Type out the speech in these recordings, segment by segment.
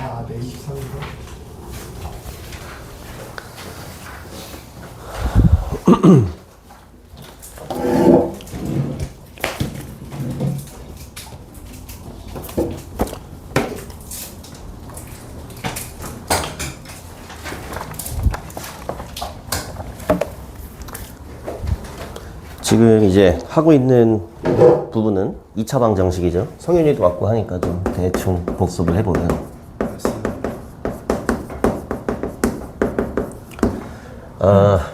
아, 네, 23이요. 지금 이제 하고 있는 부분은 2차 방정식이죠. 성윤이도 왔고 하니까 좀 대충 복습을 해보면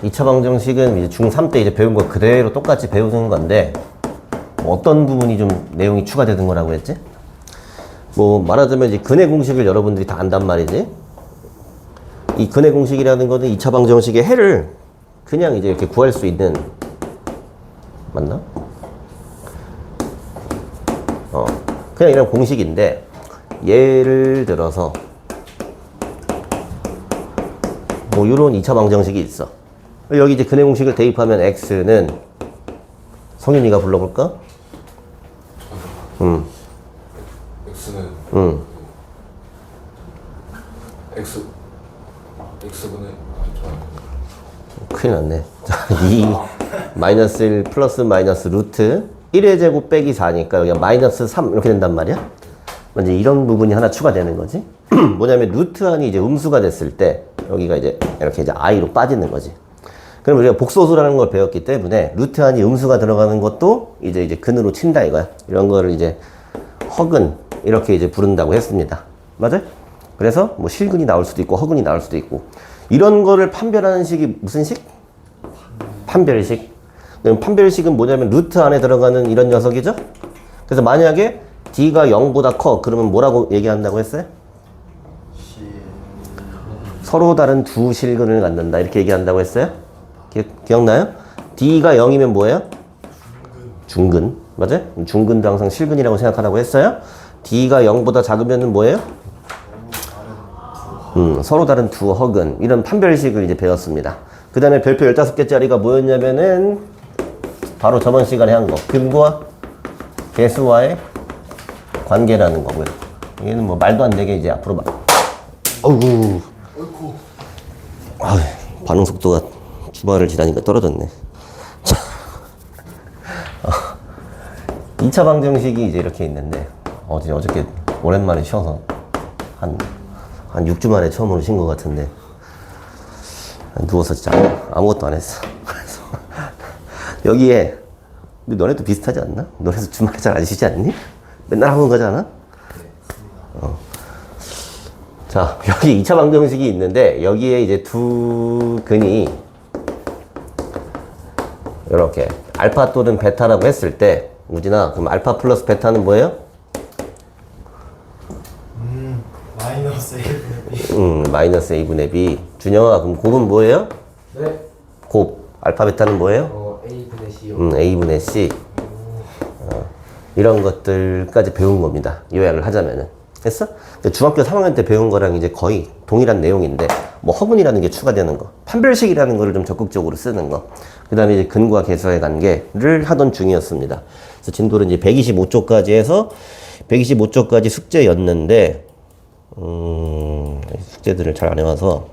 2차 방정식은 이제 중3 때 이제 배운 거 그대로 똑같이 배우는 건데 뭐 어떤 부분이 좀 내용이 추가되는 거라고 했지? 뭐 말하자면 이제 근해 공식을 여러분들이 다 안단 말이지. 이 근해 공식이라는 거는 2차 방정식의 해를 그냥 이제 이렇게 구할 수 있는, 맞나? 그냥 이런 공식인데 예를 들어서 뭐 이런 2차 방정식이 있어. 여기 이제 근해 공식을 대입하면 x는 성윤이가 불러볼까? x는 x분의 큰일 났네. 2 마이너스 1 플러스 마이너스 루트 1의 제곱 빼기 4니까 여기가 마이너스 3 이렇게 된단 말이야. 이제 이런 부분이 하나 추가되는 거지. 뭐냐면 루트 안이 이제 음수가 됐을 때 여기가 이제 이렇게 이제 i로 빠지는 거지. 그럼 우리가 복소수라는 걸 배웠기 때문에 루트 안이 음수가 들어가는 것도 이제 근으로 친다 이거야. 이런 거를 이제 허근 이렇게 이제 부른다고 했습니다. 맞아요? 그래서 뭐 실근이 나올 수도 있고 허근이 나올 수도 있고 이런 거를 판별하는 식이 무슨 식? 판별식. 그럼 판별식은 뭐냐면 루트 안에 들어가는 이런 녀석이죠? 그래서 만약에 d가 0보다 커 그러면 뭐라고 얘기한다고 했어요? 서로 다른 두 실근을 갖는다 이렇게 얘기한다고 했어요? 기억나요? d가 0이면 뭐예요? 중근. 맞아요? 중근도 항상 실근이라고 생각하라고 했어요? d가 0보다 작으면 뭐예요? 서로 다른 두 허근. 이런 판별식을 이제 배웠습니다. 그 다음에 별표 15개짜리가 뭐였냐면은 바로 저번 시간에 한 거. 근과 개수와의 관계라는 거고요. 얘는 뭐 말도 안 되게 이제 앞으로 어이구. 반응 속도가 주말을 지나니까 떨어졌네. 자. 2차 방정식이 이제 이렇게 있는데 어저께 오랜만에 쉬어서 한 6주 만에 처음으로 쉰 것 같은데 누워서 진짜 아무것도 안 했어. 그래서 여기에 근데 너네도 비슷하지 않나? 너네도 주말에 잘 안 쉬지 않니? 맨날 하고 가잖아? 자, 여기 2차 방정식이 있는데 여기에 이제 두 근이 이렇게 알파 또는 베타라고 했을 때 우진아 그럼 알파 플러스 베타는 뭐예요? 마이너스 1분의 B. 마이너스 a분의 b. 준영아 그럼 곱은 뭐예요? 네. 곱 알파 베타는 뭐예요? A분의 C요. a분의 c. 이런 것들까지 배운 겁니다. 요약을 하자면은. 했어? 중학교 3학년 때 배운 거랑 이제 거의 동일한 내용인데 뭐 허근이라는 게 추가되는 거, 판별식이라는 거를 좀 적극적으로 쓰는 거, 그 다음에 이제 근과 개수의 관계를 하던 중이었습니다. 그래서 진도를 이제 125쪽까지 해서 125쪽까지 숙제였는데 숙제들을 잘 안 해와서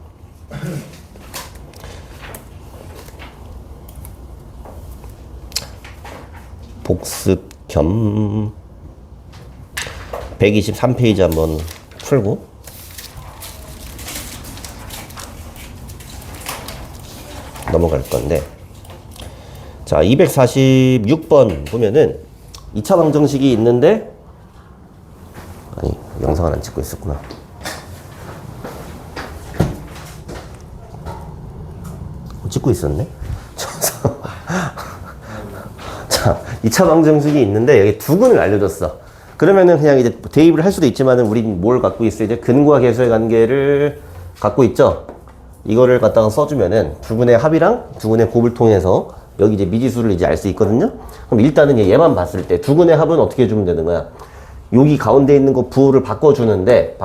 복습 겸 123페이지 한번 풀고 넘어갈 건데 자 246번 보면은 2차 방정식이 있는데 아니 영상을 안 찍고 있었구나. 찍고 있었네. 자 2차 방정식이 있는데 여기 두 근을 알려줬어. 그러면은 그냥 이제 대입을 할 수도 있지만은 우린 뭘 갖고 있어요? 이제 근과 개수의 관계를 갖고 있죠. 이거를 갖다가 써주면은 두 근의 합이랑 두 근의 곱을 통해서 여기 이제 미지수를 이제 알 수 있거든요. 그럼 일단은 얘만 봤을 때 두 근의 합은 어떻게 해주면 되는 거야? 여기 가운데 있는 거 부호를 바꿔주는데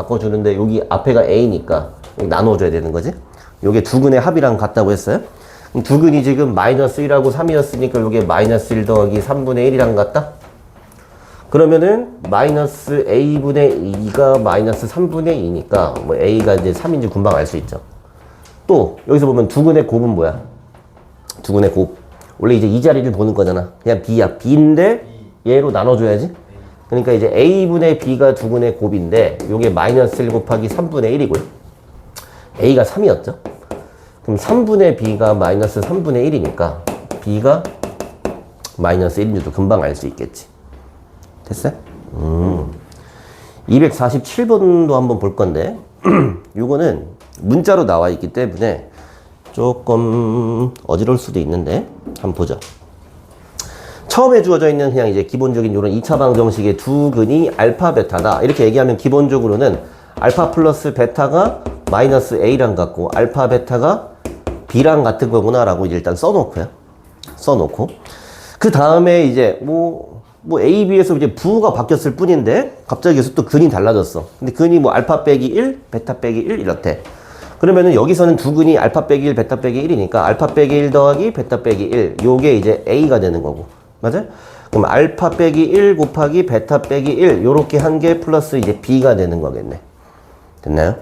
여기 앞에가 a니까 여기 나눠줘야 되는 거지. 요게 두 근의 합이랑 같다고 했어요. 그럼 두 근이 지금 마이너스 1하고 3이었으니까 요게 마이너스 1 더하기 3분의 1이랑 같다? 그러면은 마이너스 a분의 2가 마이너스 3분의 2니까 뭐 a가 이제 3인지 금방 알 수 있죠. 또 여기서 보면 두근의 곱은 뭐야? 두근의 곱. 원래 이제 이 자리를 보는 거잖아. 그냥 b야. b인데 얘로 나눠줘야지. 그러니까 이제 a분의 b가 두근의 곱인데 요게 마이너스 1 곱하기 3분의 1이고요. a가 3이었죠. 그럼 3분의 b가 마이너스 3분의 1이니까 b가 마이너스 1인 줄도 금방 알 수 있겠지. 됐어요? 247번도 한번 볼 건데 요거는 문자로 나와 있기 때문에 조금 어지러울 수도 있는데 한번 보죠. 처음에 주어져 있는 그냥 이제 기본적인 요런 2차 방정식의 두 근이 알파 베타다 이렇게 얘기하면 기본적으로는 알파 플러스 베타가 마이너스 a랑 같고 알파 베타가 b랑 같은 거구나 라고 이제 일단 써놓고요. 써놓고 그 다음에 이제 뭐 A, B에서 이제 부호가 바뀌었을 뿐인데 갑자기 여기서 또 근이 달라졌어. 근데 근이 뭐 알파 빼기 1, 베타 빼기 1 이렇대. 그러면은 여기서는 두 근이 알파 빼기 1, 베타 빼기 1이니까 알파 빼기 1 더하기 베타 빼기 1 요게 이제 A가 되는 거고. 맞아요? 그럼 알파 빼기 1 곱하기 베타 빼기 1 요렇게 한 게 플러스 이제 B가 되는 거겠네. 됐나요?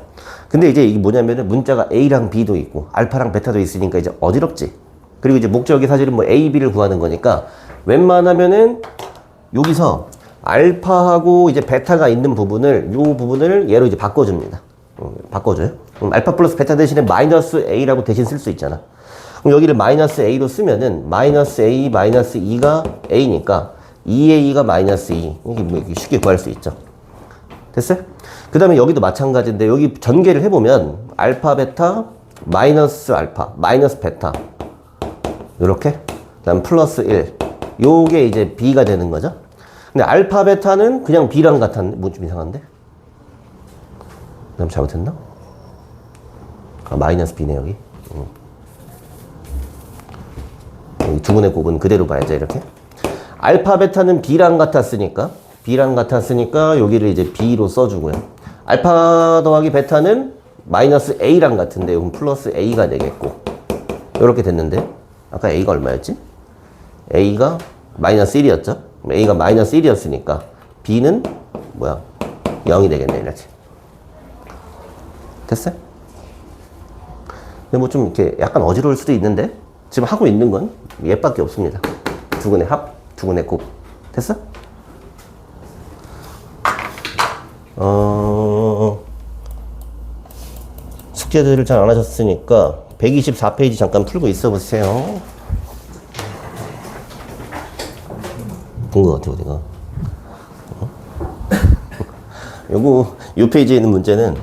근데 이제 이게 뭐냐면은 문자가 A랑 B도 있고 알파랑 베타도 있으니까 이제 어지럽지. 그리고 이제 목적이 사실은 뭐 A, B를 구하는 거니까 웬만하면은 여기서 알파하고 이제 베타가 있는 부분을 요 부분을 얘로 이제 바꿔줍니다. 바꿔줘요. 그럼 알파 플러스 베타 대신에 마이너스 A라고 대신 쓸 수 있잖아. 그럼 여기를 마이너스 A로 쓰면은 마이너스 A 마이너스 2가 A니까 2A가 마이너스 2 이게 뭐 쉽게 구할 수 있죠. 됐어요? 그 다음에 여기도 마찬가지인데 여기 전개를 해보면 알파 베타 마이너스 알파 마이너스 베타 요렇게 그 다음 플러스 1 요게 이제 B가 되는 거죠. 근데 알파 베타는 그냥 B랑 같았는데 뭐 좀 이상한데? 그다음 잘못했나? 아, 마이너스 B네 여기. 여기 두근의 곱은 그대로 봐야죠 이렇게. 알파 베타는 B랑 같았으니까 여기를 이제 B로 써주고요. 알파 더하기 베타는 마이너스 A랑 같은데 이건 플러스 A가 되겠고 이렇게 됐는데 아까 A가 얼마였지? A가 마이너스 1이었죠? A가 마이너스 1이었으니까 B는 뭐야? 0이 되겠네 이렇게. 됐어요? 근데 뭐 좀 이렇게 약간 어지러울 수도 있는데 지금 하고 있는 건 얘밖에 없습니다. 두근의 합, 두근의 곱. 됐어? 숙제들을 잘 안 하셨으니까 124페이지 잠깐 풀고 있어 보세요. 본 것 같아, 어디가. 요 페이지에 있는 문제는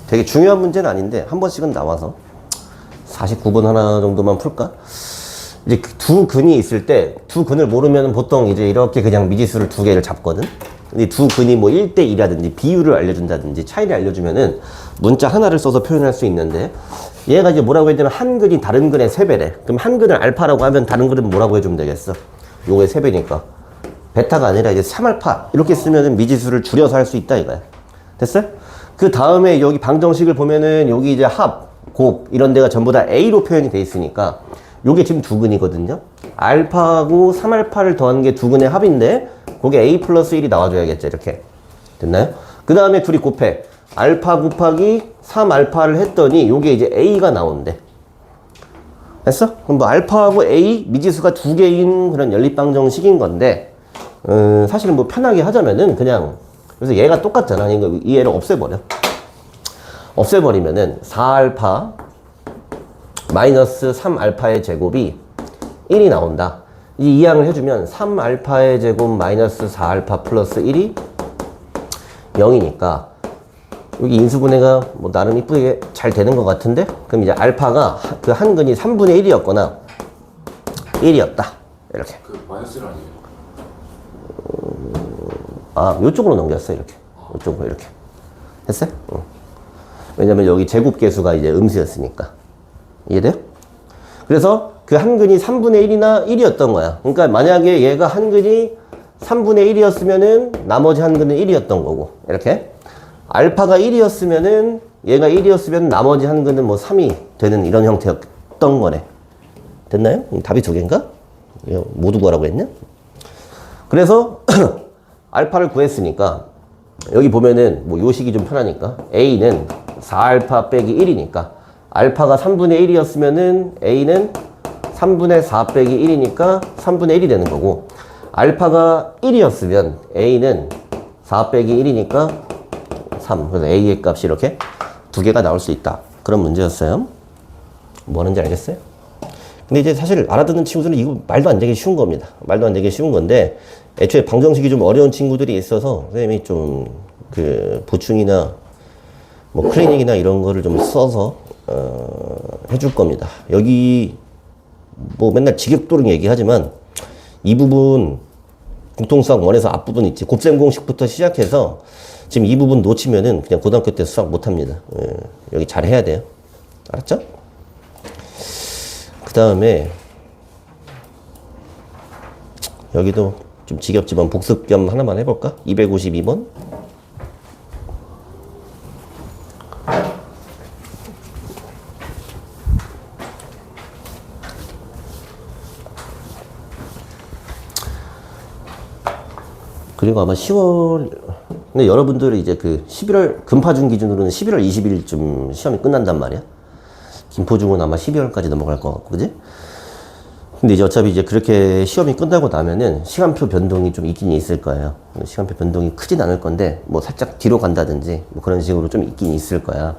되게 중요한 문제는 아닌데, 한 번씩은 나와서 49번 하나 정도만 풀까? 이제 두 근이 있을 때, 두 근을 모르면 보통 이제 이렇게 그냥 미지수를 두 개를 잡거든? 근데 두 근이 뭐 1대2라든지 비율을 알려준다든지 차이를 알려주면은 문자 하나를 써서 표현할 수 있는데, 얘가 이제 뭐라고 했냐면 한 근이 다른 근의 3배래. 그럼 한 근을 알파라고 하면 다른 근은 뭐라고 해주면 되겠어? 요게 3배니까. 베타가 아니라 이제 3알파. 이렇게 쓰면은 미지수를 줄여서 할 수 있다 이거야. 됐어요? 그 다음에 여기 방정식을 보면은 여기 이제 합, 곱, 이런 데가 전부 다 A로 표현이 돼 있으니까 요게 지금 두 근이거든요. 알파하고 3알파를 더한 게 두 근의 합인데 그게 A 플러스 1이 나와줘야겠죠. 이렇게. 됐나요? 그 다음에 둘이 곱해. 알파 곱하기 3알파를 했더니 요게 이제 A가 나온대. 됐어? 그럼 뭐 알파하고 A 미지수가 두 개인 그런 연립방정식인 건데 사실은 뭐 편하게 하자면은 그냥 그래서 얘가 똑같잖아. 이거 이 애를 없애버려. 없애버리면은 4알파 마이너스 3알파의 제곱이 1이 나온다. 이 이항을 해주면 3알파의 제곱 마이너스 4알파 플러스 1이 0이니까 여기 인수분해가 뭐 나름 이쁘게 잘 되는 것 같은데 그럼 이제 알파가 그 한 근이 3분의 1이었거나 1이었다. 이렇게. 그 마이너스 1 아니에요? 아, 요쪽으로 넘겼어. 이렇게. 요쪽으로 이렇게. 됐어요? 왜냐면 여기 제곱계수가 이제 음수였으니까. 이해돼요? 그래서 그 한 근이 3분의 1이나 1이었던 거야. 그러니까 만약에 얘가 한 근이 3분의 1이었으면은 나머지 한 근은 1이었던 거고. 이렇게. 알파가 1이었으면은 얘가 1이었으면 나머지 한 근은 뭐 3이 되는 이런 형태였던 거네. 됐나요? 답이 두 개인가? 모두 구하라고 했냐? 그래서 알파를 구했으니까 여기 보면은 뭐 요식이 좀 편하니까 A는 4알파 빼기 1이니까 알파가 3분의 1이었으면은 A는 3분의 4 빼기 1이니까 3분의 1이 되는 거고 알파가 1이었으면 A는 4 빼기 1이니까 3. 그래서 A의 값이 이렇게 두 개가 나올 수 있다. 그런 문제였어요. 뭐 하는지 알겠어요? 근데 이제 사실 알아듣는 친구들은 이거 말도 안 되게 쉬운 겁니다. 말도 안 되게 쉬운 건데 애초에 방정식이 좀 어려운 친구들이 있어서 선생님이 좀 그 보충이나 뭐 클리닉이나 이런 거를 좀 써서 해줄 겁니다. 여기 뭐 맨날 직역도록 얘기하지만 이 부분 공통수학 원에서 앞부분 있지 곱셈 공식부터 시작해서 지금 이 부분 놓치면은 그냥 고등학교 때 수학 못합니다. 여기 잘 해야 돼요. 알았죠? 그 다음에 여기도 좀 지겹지만 복습 겸 하나만 해볼까? 252번. 그리고 아마 10월, 근데 여러분들이 이제 그 11월, 금파중 기준으로는 11월 20일쯤 시험이 끝난단 말이야. 김포중은 아마 12월까지 넘어갈 것 같고, 그지? 근데 이제 어차피 이제 그렇게 시험이 끝나고 나면은 시간표 변동이 좀 있긴 있을 거예요. 시간표 변동이 크진 않을 건데, 뭐 살짝 뒤로 간다든지, 뭐 그런 식으로 좀 있긴 있을 거야.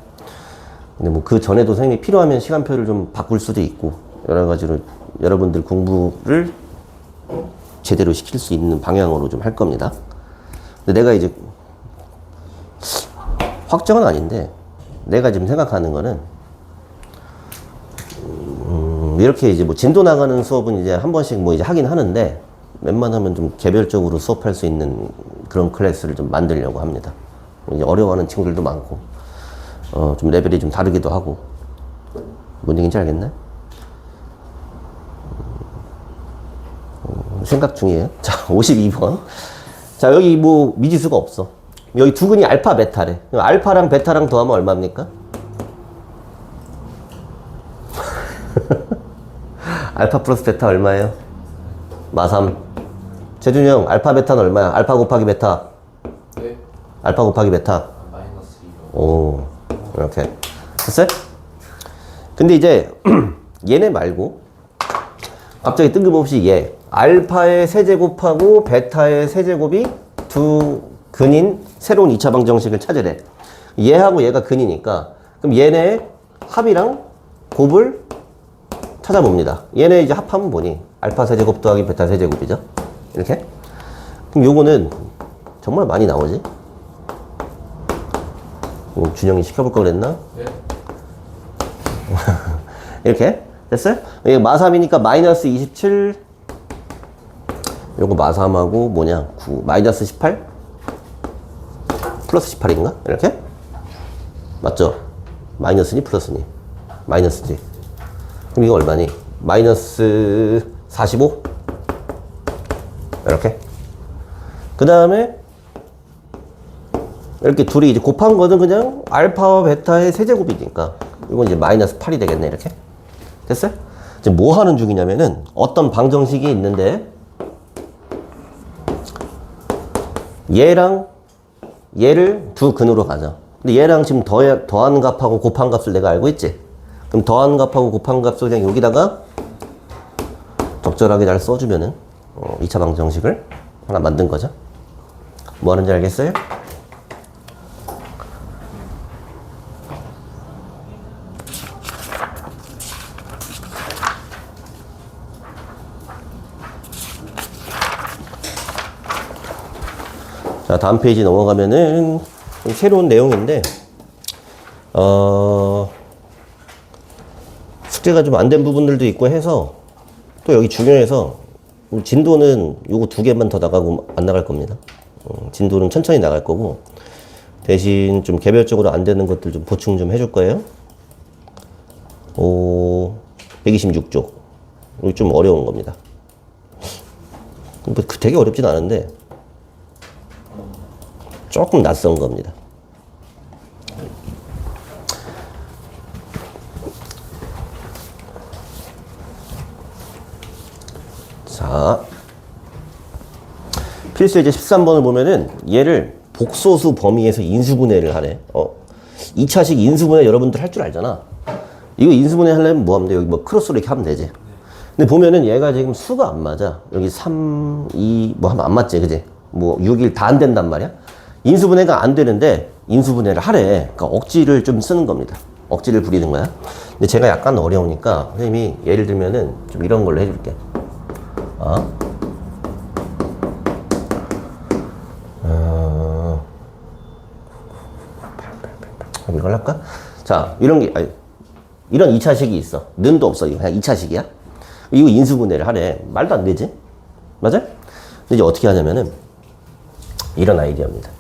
근데 뭐 그 전에도 선생님이 필요하면 시간표를 좀 바꿀 수도 있고, 여러 가지로 여러분들 공부를 제대로 시킬 수 있는 방향으로 좀 할 겁니다. 근데 내가 이제 확정은 아닌데 내가 지금 생각하는 거는 이렇게 이제 뭐 진도 나가는 수업은 이제 한 번씩 뭐 이제 하긴 하는데 웬만하면 좀 개별적으로 수업할 수 있는 그런 클래스를 좀 만들려고 합니다. 이제 어려워하는 친구들도 많고 좀 레벨이 좀 다르기도 하고 뭔 얘기인지 알겠나요? 생각 중이에요. 자, 52번. 자, 여기 뭐 미지수가 없어. 여기 두근이 알파, 베타래. 알파랑 베타랑 더하면 얼마입니까? 알파 플러스 베타 얼마예요? 마3. 재준이 형, 알파, 베타는 얼마야? 알파 곱하기 베타. 네. 알파 곱하기 베타. 마이너스 2요. 오, 이렇게. 됐어요? 근데 이제 얘네 말고 갑자기 뜬금없이 얘. 알파의 세제곱하고 베타의 세제곱이 두 근인 새로운 2차 방정식을 찾으래. 얘하고 얘가 근이니까 그럼 얘네 합이랑 곱을 찾아봅니다. 얘네 이제 합하면 뭐니? 알파 세제곱 더하기 베타 세제곱이죠. 이렇게. 그럼 요거는 정말 많이 나오지? 준영이 시켜볼 걸 그랬나? 네. 이렇게. 됐어요? 이게 마3이니까 마이너스 27 요거 마3하고 뭐냐 9 마이너스 18 플러스 18인가? 이렇게? 맞죠? 마이너스니 플러스니? 마이너스지. 그럼 이거 얼마니? 마이너스 45 이렇게. 그 다음에 이렇게 둘이 이제 곱한 거는 그냥 알파와 베타의 세제곱이니까 이건 이제 마이너스 8이 되겠네. 이렇게. 됐어요? 지금 뭐 하는 중이냐면은 어떤 방정식이 있는데 얘랑 얘를 두 근으로 가져. 근데 얘랑 지금 더한 값하고 곱한 값을 내가 알고 있지? 그럼 더한 값하고 곱한 값을 그냥 여기다가 적절하게 잘 써주면은 2차 방정식을 하나 만든 거죠. 뭐 하는지 알겠어요? 자, 다음 페이지 넘어가면은 새로운 내용인데 숙제가 좀 안 된 부분들도 있고 해서 또 여기 중요해서 진도는 요거 두 개만 더 나가고 안 나갈 겁니다. 진도는 천천히 나갈 거고 대신 좀 개별적으로 안 되는 것들 좀 보충 좀 해줄 거예요. 126쪽. 이거 좀 어려운 겁니다. 되게 어렵진 않은데 조금 낯선 겁니다. 자, 필수 예제 13번을 보면은 얘를 복소수 범위에서 인수분해를 하래. 2차식 인수분해 여러분들 할 줄 알잖아. 이거 인수분해 하려면 뭐 하면 돼? 여기 뭐 크로스로 이렇게 하면 되지. 근데 보면은 얘가 지금 수가 안 맞아. 여기 3, 2 뭐 하면 안 맞지, 그지? 뭐 6, 1 다 안 된단 말이야. 인수분해가 안 되는데 인수분해를 하래. 그러니까 억지를 좀 쓰는 겁니다. 억지를 부리는 거야. 근데 제가 약간 어려우니까 선생님이 예를 들면은 좀 이런 걸로 해줄게. 이걸 할까? 자, 이런 게, 이런 2차식이 있어. 는도 없어. 이거 그냥 2차식이야. 이거 인수분해를 하래. 말도 안 되지? 맞아? 근데 이제 어떻게 하냐면은, 이런 아이디어입니다.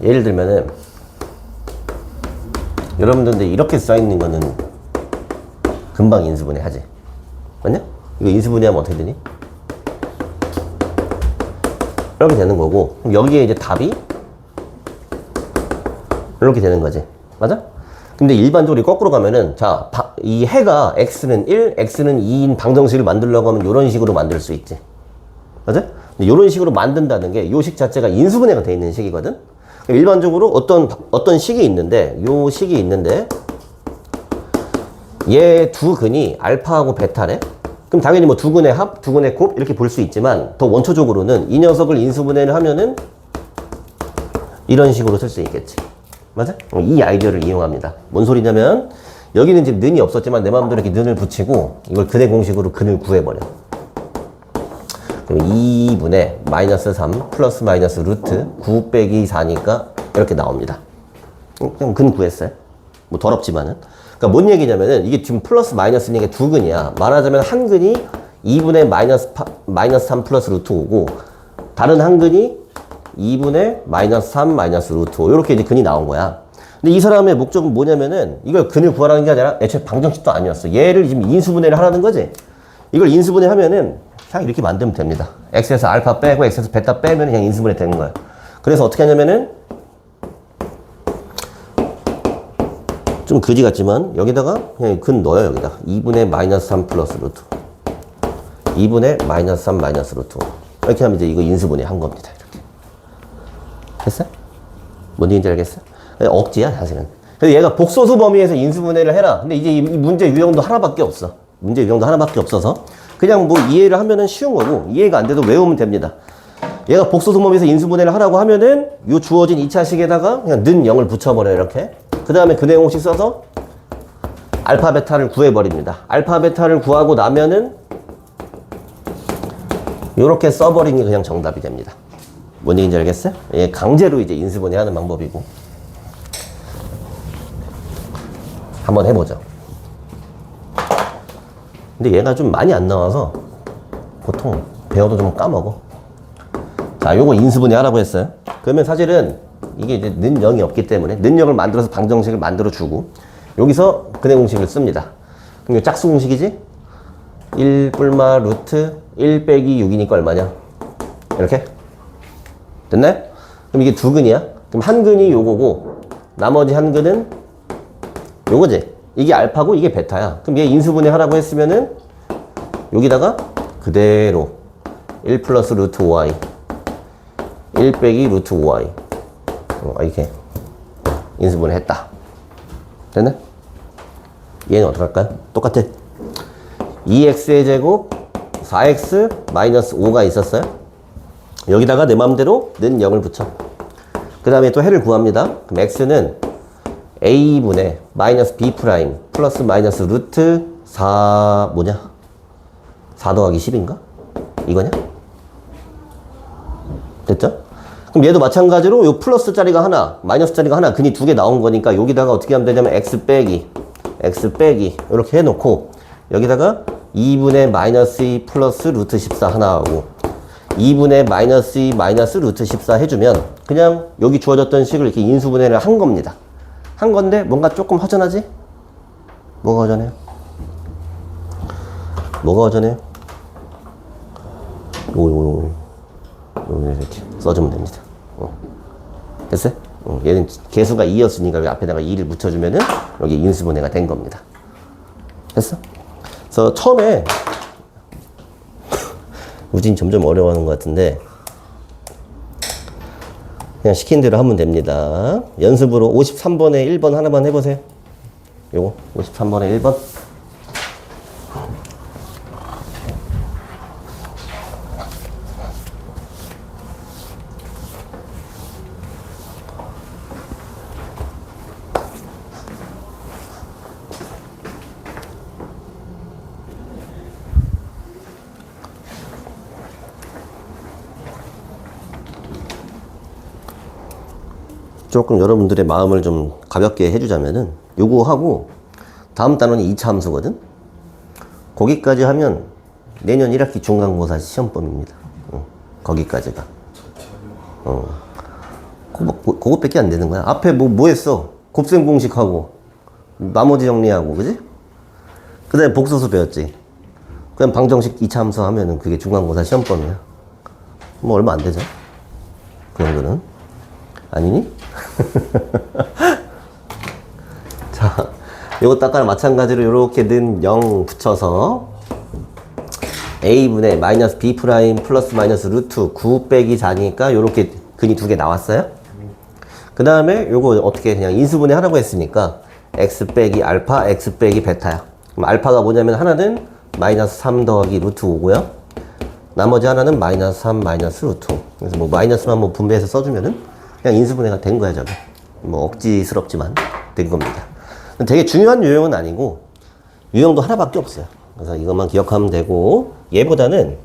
예를 들면은, 여러분들 이렇게 써있는 거는 금방 인수분해 하지. 맞냐? 이거 인수분해 하면 어떻게 되니? 이렇게 되는 거고, 그럼 여기에 이제 답이 이렇게 되는 거지. 맞아? 근데 일반적으로 거꾸로 가면은, 자, 이 해가 x는 1, x는 2인 방정식을 만들려고 하면 이런 식으로 만들 수 있지. 맞아? 근데 이런 식으로 만든다는 게 요 식 자체가 인수분해가 돼 있는 식이거든? 일반적으로 어떤 식이 있는데, 요 식이 있는데, 얘 두 근이 알파하고 베타래? 그럼 당연히 뭐 두 근의 합, 두 근의 곱 이렇게 볼 수 있지만, 더 원초적으로는 이 녀석을 인수분해를 하면은 이런 식으로 쓸 수 있겠지. 맞아? 이 아이디어를 이용합니다. 뭔 소리냐면, 여기는 지금 는이 없었지만 내 마음대로 이렇게 는을 붙이고, 이걸 근의 공식으로 근을 구해버려. 그럼 2분의 마이너스 3 플러스 마이너스 루트 9 빼기 4니까 이렇게 나옵니다. 그냥 근 구했어요. 뭐 더럽지만은. 그러니까 뭔 얘기냐면은 이게 지금 플러스 마이너스니까 두 근이야. 말하자면 한 근이 2분의 마이너스 3 플러스 루트 5고 다른 한 근이 2분의 마이너스 3 마이너스 루트 5 이렇게 이제 근이 나온 거야. 근데 이 사람의 목적은 뭐냐면은 이걸 근을 구하라는 게 아니라 애초에 방정식도 아니었어. 얘를 지금 인수분해를 하라는 거지. 이걸 인수분해 하면은 그냥 이렇게 만들면 됩니다. x에서 알파 빼고 x에서 베타 빼면 그냥 인수분해 되는 거예요. 그래서 어떻게 하냐면은 좀 그지 같지만 여기다가 그냥 근 넣어요. 여기다 2분의 마이너스 3 플러스 루트 2분의 마이너스 3 마이너스 루트 이렇게 하면 이제 이거 인수분해 한 겁니다. 이렇게 됐어? 뭔 얘기인지 알겠어? 억지야 사실은. 그래서 얘가 복소수 범위에서 인수분해를 해라. 근데 이제 이 문제 유형도 하나밖에 없어. 문제 유형도 하나밖에 없어서 그냥 뭐 이해를 하면은 쉬운 거고 이해가 안 돼도 외우면 됩니다. 얘가 복소수 범위에서 인수분해를 하라고 하면은 요 주어진 2차식에다가 그냥 는 0을 붙여버려요. 이렇게. 그 다음에 근의 공식 써서 알파 베타를 구해버립니다. 알파 베타를 구하고 나면은 요렇게 써버리는 게 그냥 정답이 됩니다. 뭔 얘기인지 알겠어요? 예, 강제로 이제 인수분해 하는 방법이고 한번 해보죠. 근데 얘가 좀 많이 안 나와서 보통 배워도 좀 까먹어. 자, 요거 인수분해 하라고 했어요. 그러면 사실은 이게 이제 는 0이 없기 때문에 는 0을 만들어서 방정식을 만들어 주고 여기서 근의 공식을 씁니다. 그럼 이거 짝수 공식이지? 1 뿔마 루트 1 빼기 6이니까 얼마냐? 이렇게? 됐나요? 그럼 이게 두 근이야? 그럼 한 근이 요거고 나머지 한 근은 요거지? 이게 알파고 이게 베타야. 그럼 얘 인수분해 하라고 했으면은 여기다가 그대로 1 플러스 루트 5y 1 빼기 루트 5y 이렇게 인수분해 했다. 됐나? 얘는 어떡할까요? 똑같아. 2x의 제곱 4x 마이너스 5가 있었어요. 여기다가 내 마음대로 는 0을 붙여. 그 다음에 또 해를 구합니다. 그럼 x는 a분의 마이너스 b 프라임 플러스 마이너스 루트 4 뭐냐? 4 더하기 10인가? 이거냐? 됐죠? 그럼 얘도 마찬가지로 요 플러스 자리가 하나, 마이너스 자리가 하나, 근이 두 개 나온 거니까 여기다가 어떻게 하면 되냐면 x 빼기 이렇게 해놓고 여기다가 2분의 마이너스 2 플러스 루트 14 하나 하고 2분의 마이너스 2 마이너스 루트 14 해주면 그냥 여기 주어졌던 식을 이렇게 인수분해를 한 겁니다. 한 건데 뭔가 조금 허전하지? 뭐가 허전해요? 뭐가 허전해요? 요거 이렇게 써주면 됩니다. 됐어요? 얘는 개수가 2였으니까 여기 앞에다가 2를 묻혀주면은 여기 인수분해가 된 겁니다. 됐어? 그래서 처음에 우진 점점 어려워하는 것 같은데 그냥 시킨 대로 하면 됩니다. 연습으로 53번에 1번 하나만 해보세요. 요거 53번에 1번. 조금 여러분들의 마음을 좀 가볍게 해주자면은 요거 하고 다음 단원이 2차 함수거든. 거기까지 하면 내년 1학기 중간고사 시험범입니다. 거기까지가. 그것밖에 안 되는 거야. 앞에 뭐 했어? 곱셈 공식하고 나머지 정리하고, 그지? 그 다음에 복소수 배웠지. 그냥 방정식 2차 함수 하면은 그게 중간고사 시험범이야. 뭐 얼마 안 되죠? 그 정도는. 아니니? 자, 요것도 아까랑 마찬가지로 이렇게 는 0 붙여서 a분의 마이너스 b 프라임 플러스 마이너스 루트 9 빼기 4니까 요렇게 근이 두 개 나왔어요. 그 다음에 요거 어떻게 그냥 인수분해 하라고 했으니까 x 빼기 알파, x 빼기 베타야. 그럼 알파가 뭐냐면 하나는 마이너스 3 더하기 루트 5고요. 나머지 하나는 마이너스 3 마이너스 루트 5. 그래서 뭐 마이너스만 뭐 분배해서 써주면은 그냥 인수분해가 된 거야, 저게. 뭐 억지스럽지만 된 겁니다. 되게 중요한 유형은 아니고 유형도 하나밖에 없어요. 그래서 이것만 기억하면 되고, 얘보다는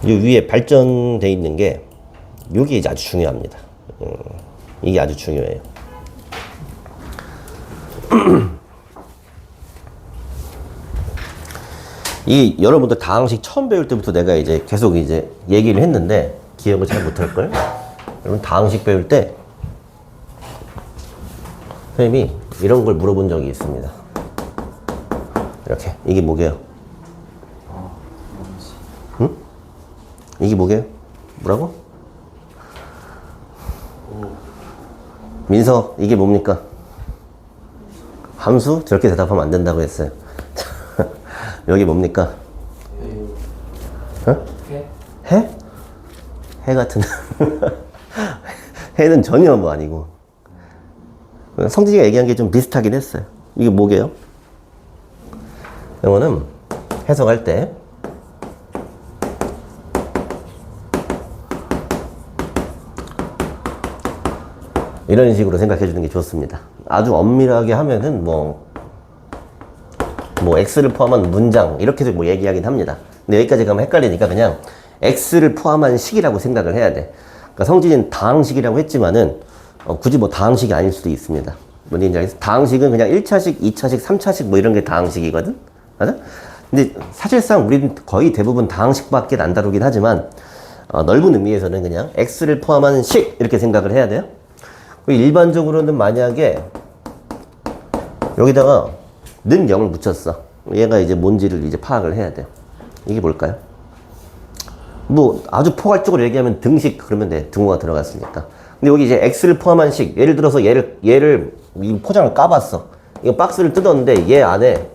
이 위에 발전돼 있는 게 이게 이제 아주 중요합니다. 이게 아주 중요해요. 이 여러분들 다항식 처음 배울 때부터 내가 이제 계속 이제 얘기를 했는데 기억을 잘 못할걸? 여러분 다항식 배울 때 선생님이 이런 걸 물어본 적이 있습니다. 이렇게. 이게 뭐게요? 응? 이게 뭐게요? 뭐라고? 민서, 이게 뭡니까? 함수? 저렇게 대답하면 안 된다고 했어요. 여기 뭡니까? 어? 해? 해 같은. 해는 전혀 뭐 아니고. 성진이가 얘기한 게 좀 비슷하긴 했어요. 이게 뭐게요? 이거는 해석할 때 이런 식으로 생각해 주는 게 좋습니다. 아주 엄밀하게 하면은 뭐 X를 포함한 문장 이렇게도 뭐 얘기하긴 합니다. 근데 여기까지 가면 헷갈리니까 그냥 X를 포함한 식이라고 생각을 해야 돼. 그러니까 성진이는 다항식이라고 했지만은 굳이 뭐 다항식이 아닐 수도 있습니다. 뭔지 알겠어? 다항식은 그냥 1차식, 2차식, 3차식 뭐 이런 게 다항식이거든? 맞아? 근데 사실상 우리는 거의 대부분 다항식밖에 안 다루긴 하지만 넓은 의미에서는 그냥 X를 포함한 식 이렇게 생각을 해야 돼요. 일반적으로는 만약에 여기다가 는 0을 붙였어. 얘가 이제 뭔지를 이제 파악을 해야 돼요. 이게 뭘까요? 뭐 아주 포괄적으로 얘기하면 등식 그러면 돼. 등호가 들어갔으니까. 근데 여기 이제 X를 포함한 식. 예를 들어서 얘를 이 포장을 까봤어. 이거 박스를 뜯었는데 얘 안에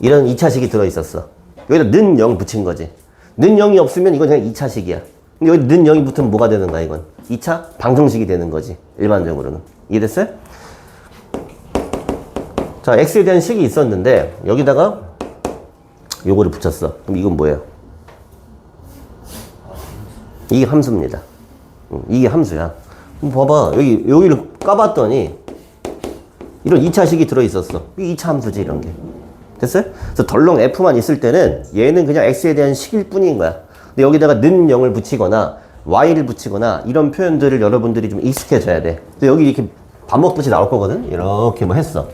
이런 2차식이 들어있었어. 여기다 는 0 붙인 거지. 는 0이 없으면 이건 그냥 2차식이야. 근데 여기 는 0이 붙으면 뭐가 되는 거야, 이건? 2차 방정식이 되는 거지. 일반적으로는. 이해됐어요? 자, X에 대한 식이 있었는데 여기다가 요거를 붙였어. 그럼 이건 뭐예요? 이게 함수입니다. 이게 함수야. 봐봐. 여기를 까봤더니 이런 2차식이 들어있었어. 이게 2차 함수지, 이런 게. 됐어요? 그래서 덜렁 F만 있을 때는 얘는 그냥 X에 대한 식일 뿐인 거야. 근데 여기다가 는 0을 붙이거나 Y를 붙이거나 이런 표현들을 여러분들이 좀 익숙해져야 돼. 근데 여기 이렇게 밥 먹듯이 나올 거거든? 이렇게 뭐 했어.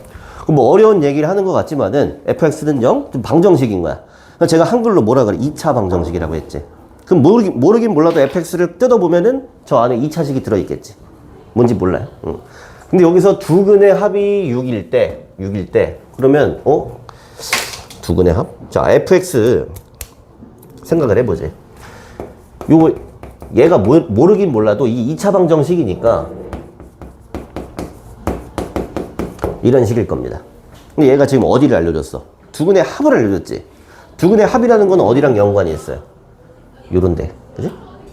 뭐 어려운 얘기를 하는 것 같지만은 fx는 0? 좀 방정식인 거야. 제가 한글로 뭐라 그래? 2차 방정식이라고 했지. 그럼 모르긴 몰라도 fx를 뜯어보면은 저 안에 2차식이 들어있겠지. 뭔지 몰라요. 근데 여기서 두 근의 합이 6일 때 그러면 두 근의 합? 자, fx 생각을 해보지. 얘가 모르긴 몰라도 이 2차 방정식이니까 이런 식일 겁니다. 근데 얘가 지금 어디를 알려줬어? 두 근의 합을 알려줬지. 두 근의 합이라는 건 어디랑 연관이 있어요? 요런 데. 그지?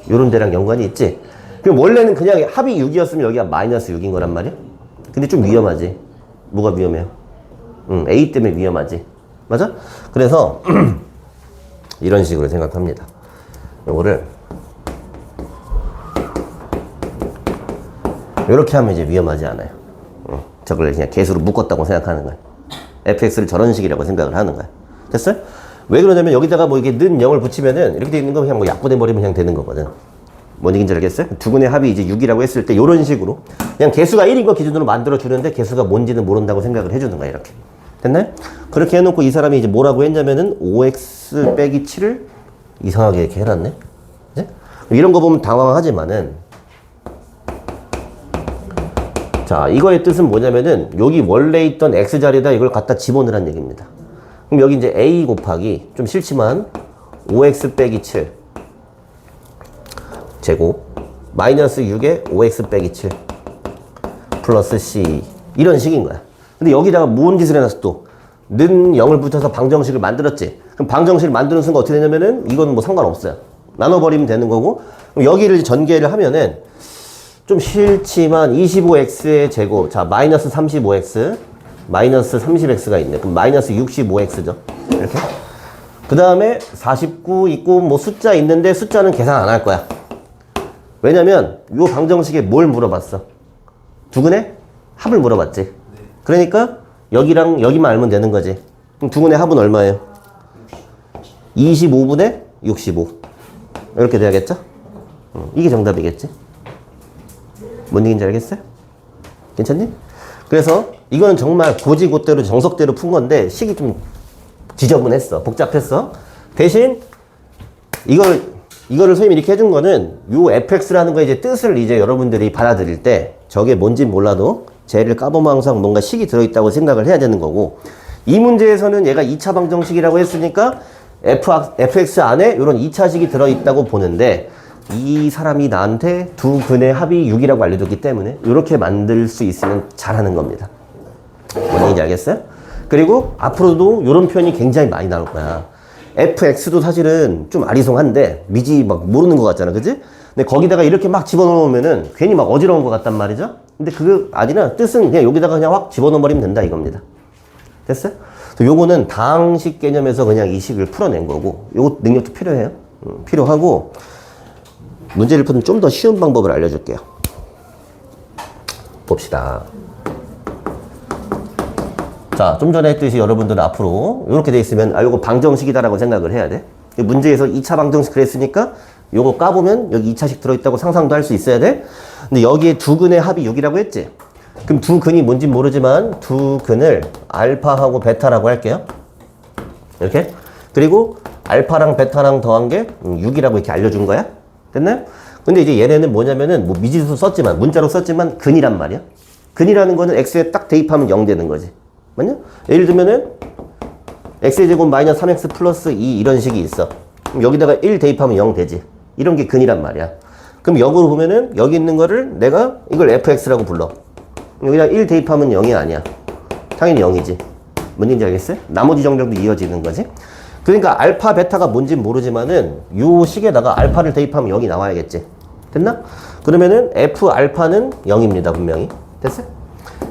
요런 데랑 연관이 있지? 그럼 원래는 그냥 합이 6이었으면 여기가 마이너스 6인 거란 말이야? 근데 좀 위험하지. 뭐가 위험해요? A 때문에 위험하지. 맞아? 그래서 이런 식으로 생각합니다. 요거를 이렇게 하면 이제 위험하지 않아요. 저걸 그냥 개수로 묶었다고 생각하는 거야. fx를 저런 식이라고 생각을 하는 거야. 됐어요? 왜 그러냐면 여기다가 뭐 이게 는 0을 붙이면은 이렇게 돼 있는 거 그냥 뭐 약분해버리면 그냥 되는 거거든. 뭔 얘기인지 알겠어요? 두 근의 합이 이제 6이라고 했을 때 이런 식으로 그냥 개수가 1인 거 기준으로 만들어주는데 개수가 뭔지는 모른다고 생각을 해주는 거야. 이렇게. 됐나요? 그렇게 해놓고 이 사람이 이제 뭐라고 했냐면은 5x 빼기 7을 이상하게 이렇게 해놨네? 그치? 이런 거 보면 당황하지만은 자, 이거의 뜻은 뭐냐면은 여기 원래 있던 x자리에다 이걸 갖다 집어넣으란 얘기입니다. 그럼 여기 이제 a 곱하기 좀 싫지만 5x 빼기 7 제곱 마이너스 6에 5x 빼기 7 플러스 c 이런 식인 거야. 근데 여기다가 뭔 짓을 해놨어 또? 는 0을 붙여서 방정식을 만들었지. 그럼 방정식을 만드는 순간 어떻게 되냐면은 이건 뭐 상관없어요. 나눠버리면 되는 거고 그럼 여기를 전개를 하면은 좀 싫지만 25x의 제곱 자 마이너스 35x 마이너스 30x가 있네. 그럼 마이너스 65x죠. 이렇게. 그 다음에 49 있고 뭐 숫자 있는데 숫자는 계산 안 할 거야. 왜냐면 요 방정식에 뭘 물어봤어? 두 근의 합을 물어봤지. 그러니까 여기랑 여기만 알면 되는 거지. 그럼 두 근의 합은 얼마예요? 25분의 65 이렇게 돼야겠죠? 이게 정답이겠지? 뭔 얘기인지 알겠어요? 괜찮니? 그래서 이건 정말 고지고대로 정석대로 푼 건데 식이 좀 지저분했어. 복잡했어. 대신 이거를 선생님이 이렇게 해준 거는 요 fx라는 거의 이제 뜻을 이제 여러분들이 받아들일 때 저게 뭔지 몰라도 쟤를 까보면 항상 뭔가 식이 들어있다고 생각을 해야 되는 거고 이 문제에서는 얘가 2차 방정식이라고 했으니까 fx 안에 이런 2차식이 들어있다고 보는데 이 사람이 나한테 두 근의 합이 6이라고 알려줬기 때문에 이렇게 만들 수 있으면 잘하는 겁니다. 뭔 얘기인지 알겠어요? 그리고 앞으로도 이런 표현이 굉장히 많이 나올 거야. fx도 사실은 좀 아리송한데 미지 막 모르는 것 같잖아. 그지? 근데 거기다가 이렇게 막 집어넣으면은 괜히 막 어지러운 것 같단 말이죠? 근데 그거 아니라 뜻은 그냥 여기다가 그냥 확 집어넣어버리면 된다 이겁니다. 됐어요? 요거는 다항식 개념에서 그냥 이 식을 풀어낸 거고 요거 능력도 필요해요. 필요하고 문제를 푸는 좀 더 쉬운 방법을 알려줄게요. 봅시다. 자, 좀 전에 했듯이 여러분들은 앞으로 이렇게 돼 있으면 아 요거 방정식이다라고 생각을 해야 돼. 문제에서 2차 방정식 그랬으니까 요거 까보면 여기 2차식 들어있다고 상상도 할 수 있어야 돼. 근데 여기에 두 근의 합이 6이라고 했지. 그럼 두 근이 뭔지 모르지만 두 근을 알파하고 베타라고 할게요. 이렇게. 그리고 알파랑 베타랑 더한 게 6이라고 이렇게 알려준 거야. 됐나요? 근데 이제 얘네는 뭐냐면은 뭐 미지수 썼지만 문자로 썼지만 근이란 말이야. 근이라는 거는 x에 딱 대입하면 0 되는 거지. 맞냐? 예를 들면은 x의 제곱 마이너스 3x 플러스 2 이런 식이 있어. 그럼 여기다가 1 대입하면 0 되지. 이런 게 근이란 말이야. 그럼 역으로 보면은 여기 있는 거를 내가 이걸 fx라고 불러. 여기다 1 대입하면 0이 아니야. 당연히 0이지. 뭔 얘기인지 알겠어요? 나머지 정정도 이어지는 거지. 그러니까 알파 베타가 뭔지 모르지만은 요 식에다가 알파를 대입하면 0이 나와야겠지. 됐나? 그러면은 f 알파는 0입니다. 분명히. 됐어요?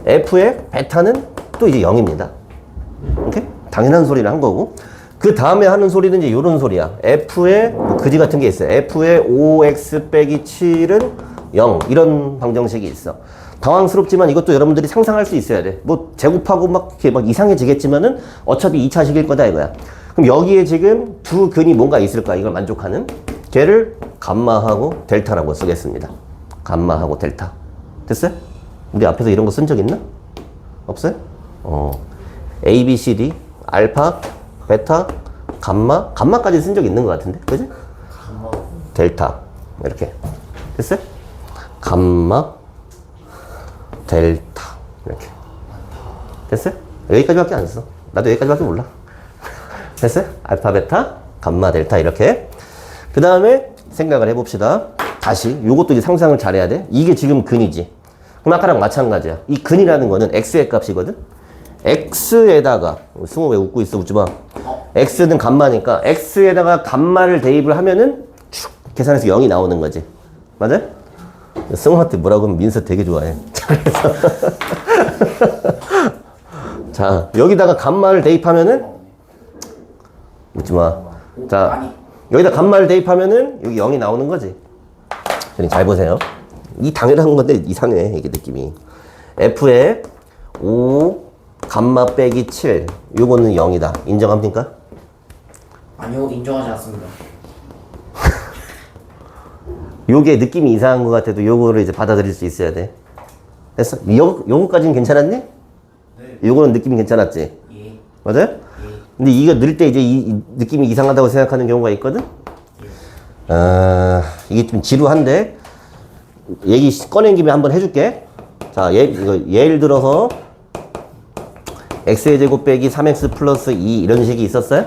f의 베타는 또 이제 0입니다. 오케이? 당연한 소리를 한 거고. 그 다음에 하는 소리는 이제 요런 소리야. f의 뭐 그지 같은 게 있어요. f의 5x 빼기 7은 0. 이런 방정식이 있어. 당황스럽지만 이것도 여러분들이 상상할 수 있어야 돼. 뭐 제곱하고 막 이렇게 막 이상해지겠지만은 어차피 2차식일 거다 이거야. 그럼 여기에 지금 두 근이 뭔가 있을까? 이걸 만족하는. 걔를 감마하고 델타라고 쓰겠습니다. 감마하고 델타. 됐어요? 우리 앞에서 이런 거 쓴 적 있나? 없어요? A, B, C, D, 알파, 베타, 감마. 감마까지 쓴 적 있는 것 같은데. 그지? 델타. 이렇게. 됐어요? 감마, 델타. 이렇게. 됐어요? 여기까지밖에 안 써. 나도 여기까지밖에 몰라. 됐어요? 알파, 베타, 감마, 델타. 이렇게. 그 다음에 생각을 해봅시다. 다시. 요것도 이제 상상을 잘해야 돼. 이게 지금 근이지. 그럼 아까랑 마찬가지야. 이 근이라는 거는 x의 값이거든? x에다가 승우 왜 웃고 있어? 웃지 마. x는 감마니까 x에다가 감마를 대입을 하면은 쭉 계산해서 0이 나오는 거지. 맞아? 승우한테 뭐라고 하면 민서 되게 좋아해. 자, 여기다가 감마를 대입하면은 웃지 마. 자, 여기다 감마를 대입하면은 여기 0이 나오는 거지. 잘 보세요. 이 당연한 건데 이상해, 이게 느낌이. f에 5 감마 빼기 7 요거는 0이다. 인정합니까? 아니요, 인정하지 않습니다. 요게 느낌이 이상한 것 같아도 요거를 이제 받아들일 수 있어야 돼. 됐어? 요거까지는 괜찮았니? 네. 요거는 느낌이 괜찮았지? 예. 맞아요? 근데 이거 넣을 때 이제 이 느낌이 이상하다고 생각하는 경우가 있거든? 이게 좀 지루한데 얘기 꺼낸 김에 한번 해줄게. 자, 예를 들어서 x의 제곱 빼기 3x 플러스 2 이런 식이 있었어요?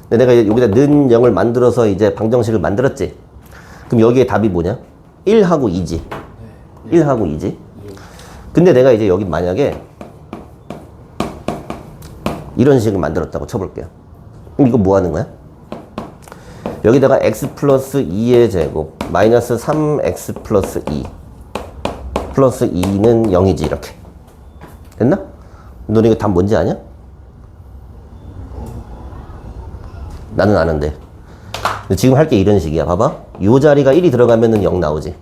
근데 내가 여기다 는 0을 만들어서 이제 방정식을 만들었지? 그럼 여기에 답이 뭐냐? 1하고 2지. 1하고 2지. 근데 내가 이제 여기 만약에 이런 식을 만들었다고 쳐볼게요. 그럼 이거 뭐 하는 거야? 여기다가 x 플러스 2의 제곱 마이너스 3x 플러스 2 플러스 2는 0이지 이렇게. 됐나? 너네 이거 답 뭔지 아냐? 나는 아는데. 지금 할 게 이런 식이야. 봐봐. 요 자리가 1이 들어가면은 0 나오지.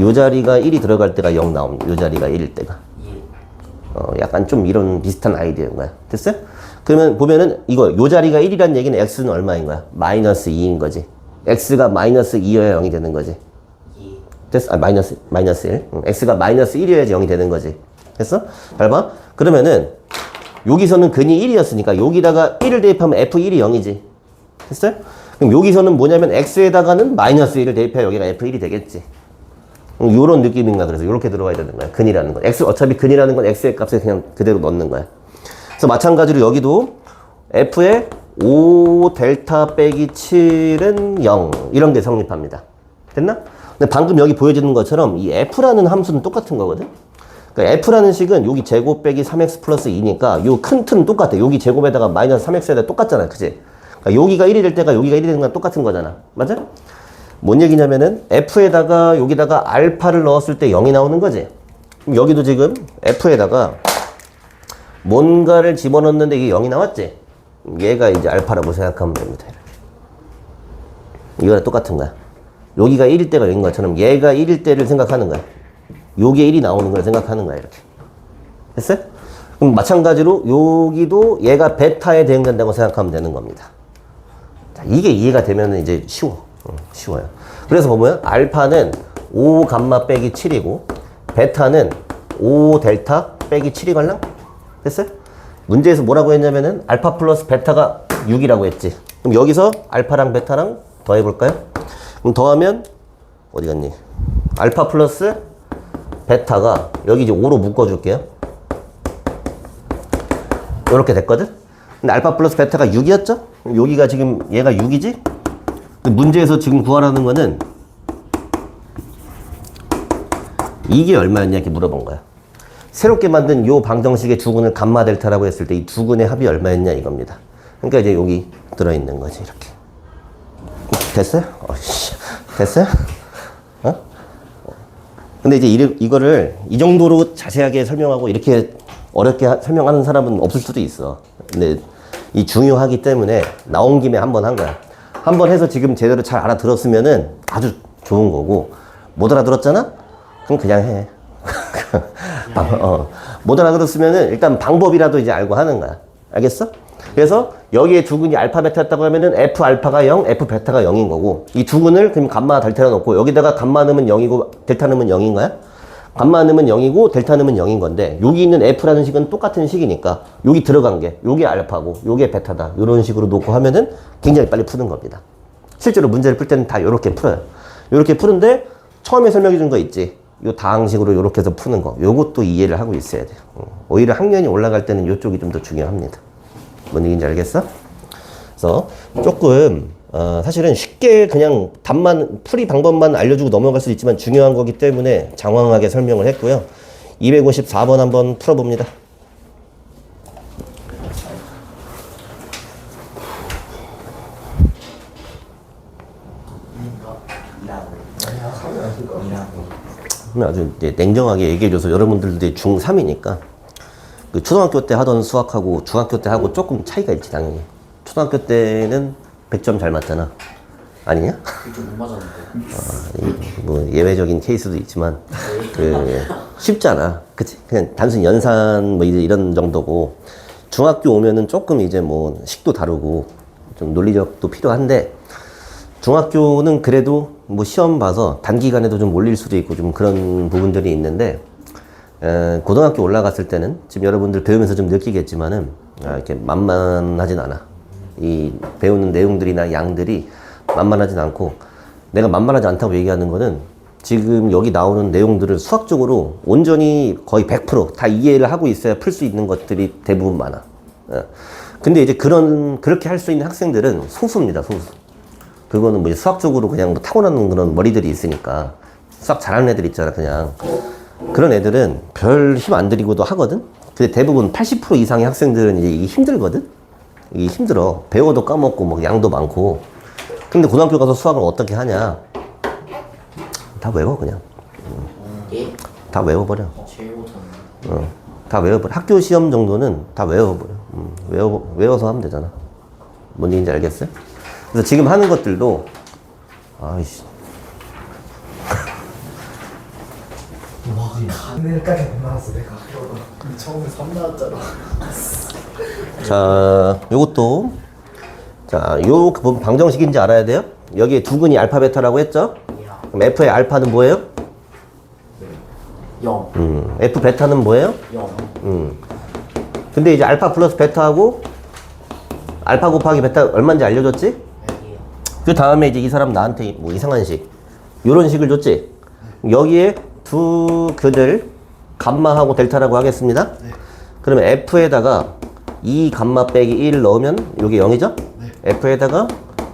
요 자리가 1이 들어갈 때가 0 나옴. 요 자리가 1일 때가. 약간 좀 이런 비슷한 아이디어인 거야. 됐어요? 그러면 보면은 이거 요 자리가 1이란 얘기는 x는 얼마인 거야? 마이너스 2인 거지. x가 마이너스 2여야 0이 되는 거지. 됐어? 아, 마이너스 1. x가 마이너스 1이어야지 0이 되는 거지. 됐어? 잘 봐. 그러면은 여기서는 근이 1이었으니까 여기다가 1을 대입하면 f1이 0이지. 됐어요? 그럼 여기서는 뭐냐면 x에다가는 마이너스 1을 대입해 여기가 f1이 되겠지. 요런 느낌인가. 그래서 이렇게 들어가야 되는 거야. 근이라는 건. 어차피 근이라는 건 x의 값을 그냥 그대로 넣는 거야. 그래서 마찬가지로 여기도 f에 5 델타 빼기 7은 0 이런 게 성립합니다. 됐나? 근데 방금 여기 보여지는 것처럼 이 f라는 함수는 똑같은 거거든. 그러니까 f라는 식은 여기 제곱 빼기 3x 플러스 2니까 요 큰 틈 똑같아. 여기 제곱에다가 마이너스 3x에다 똑같잖아. 그치? 그러니까 여기가 1이 될 때가 여기가 1이 되는 건 똑같은 거잖아. 맞아? 뭔 얘기냐면은 f에다가 여기다가 알파를 넣었을 때 0이 나오는 거지. 그럼 여기도 지금 f에다가 뭔가를 집어넣는데 이게 0이 나왔지? 얘가 이제 알파라고 생각하면 됩니다. 이렇게. 이거랑 똑같은 거야. 여기가 1일 때가 0인 것처럼 얘가 1일 때를 생각하는 거야. 요게 1이 나오는 걸 생각하는 거야. 이렇게. 됐어요? 그럼 마찬가지로 여기도 얘가 베타에 대응된다고 생각하면 되는 겁니다. 자, 이게 이해가 되면 이제 쉬워요. 그래서 보면 알파는 5 감마 빼기 7이고 베타는 5 델타 빼기 7이걸랑? 됐어요? 문제에서 뭐라고 했냐면은 알파 플러스 베타가 6이라고 했지. 그럼 여기서 알파랑 베타랑 더해볼까요? 그럼 더하면 어디 갔니? 알파 플러스 베타가 여기 이제 5로 묶어줄게요. 이렇게 됐거든? 근데 알파 플러스 베타가 6이었죠? 여기가 지금 얘가 6이지? 문제에서 지금 구하라는 거는 이게 얼마였냐 이렇게 물어본 거야. 새롭게 만든 요 방정식의 두근을 감마 델타라고 했을 때 이 두근의 합이 얼마였냐 이겁니다. 그러니까 이제 여기 들어있는 거지 이렇게. 됐어요? 됐어요? 어? 근데 이제 이거를 이 정도로 자세하게 설명하고 이렇게 어렵게 설명하는 사람은 없을 수도 있어. 근데 이 중요하기 때문에 나온 김에 한번 한 거야. 한번 해서 지금 제대로 잘 알아들었으면은 아주 좋은 거고, 못 알아들었잖아? 그럼 그냥 해. 못 알아들었으면은 일단 방법이라도 이제 알고 하는 거야. 알겠어? 그래서 여기에 두근이 알파 베타였다고 하면은 F 알파가 0, F 베타가 0인 거고, 이 두근을 그럼 감마 델타로 놓고 여기다가 감마 넣으면 0이고 델타 넣으면 0인 거야? 감마 넣으면 0이고 델타 넣으면 0인 건데, 여기 있는 F라는 식은 똑같은 식이니까 여기 들어간 게 요게 알파고 요게 베타다, 이런 식으로 놓고 하면은 굉장히 빨리 푸는 겁니다. 실제로 문제를 풀 때는 다 요렇게 풀어요. 요렇게 푸는데 처음에 설명해 준 거 있지? 요 다항식으로 요렇게 해서 푸는 거, 요것도 이해를 하고 있어야 돼요. 오히려 학년이 올라갈 때는 요쪽이 좀 더 중요합니다. 뭔 얘기인지 알겠어? 그래서 조금 사실은 쉽게 그냥 답만, 풀이 방법만 알려주고 넘어갈 수 있지만 중요한 거기 때문에 장황하게 설명을 했고요. 254번 한번 풀어봅니다. 아주 이제 냉정하게 얘기해줘서 여러분들도 중3이니까 그 초등학교 때 하던 수학하고 중학교 때 하고 조금 차이가 있지 당연히. 초등학교 때는 100점 잘 맞잖아. 아니냐? 좀 못 맞았는데. 뭐 예외적인 케이스도 있지만 그 쉽잖아. 그치? 그냥 단순히 연산 뭐 이런 정도고 중학교 오면은 조금 이제 뭐 식도 다르고 좀 논리적도 필요한데 중학교는 그래도 뭐 시험 봐서 단기간에도 좀 몰릴 수도 있고 좀 그런 부분들이 있는데 고등학교 올라갔을 때는 지금 여러분들 배우면서 좀 느끼겠지만은 이렇게 만만하진 않아. 이 배우는 내용들이나 양들이 만만하진 않고 내가 만만하지 않다고 얘기하는 거는 지금 여기 나오는 내용들을 수학적으로 온전히 거의 100%다 이해를 하고 있어야 풀 수 있는 것들이 대부분 많아. 근데 이제 그렇게 할 수 있는 학생들은 소수입니다, 소수. 그거는 뭐 수학적으로 그냥 뭐 타고나는 그런 머리들이 있으니까 수학 잘하는 애들 있잖아, 그냥. 그런 애들은 별 힘 안 들이고도 하거든? 근데 대부분 80% 이상의 학생들은 이제 이게 힘들거든? 이게 힘들어. 배워도 까먹고 뭐 양도 많고. 근데 고등학교 가서 수학을 어떻게 하냐? 다 외워, 그냥. 예? 다 외워버려. 제일 못하는. 다 외워버려. 학교 시험 정도는 다 외워버려. 외워서 하면 되잖아. 뭔 얘기인지 알겠어요? 그래서 지금 하는 것들도, 아이씨. 하늘까지 못 나왔어 내가. 처음에 3 나왔잖아. 자, 요것도. 자, 요 방정식인지 알아야 돼요? 여기에 두근이 알파, 베타라고 했죠? 그럼 F의 알파는 뭐예요? 0. F 베타는 뭐예요? 0. 근데 이제 알파 플러스 베타하고 알파 곱하기 베타 얼마인지 알려줬지? 여기요. 그 다음에 이제 이 사람 나한테 뭐 이상한 식 요런 식을 줬지? 여기에 두 그들 감마하고 델타라고 하겠습니다. 그러면 F에다가 2 감마 빼기 1 넣으면 이게 0이죠? F에다가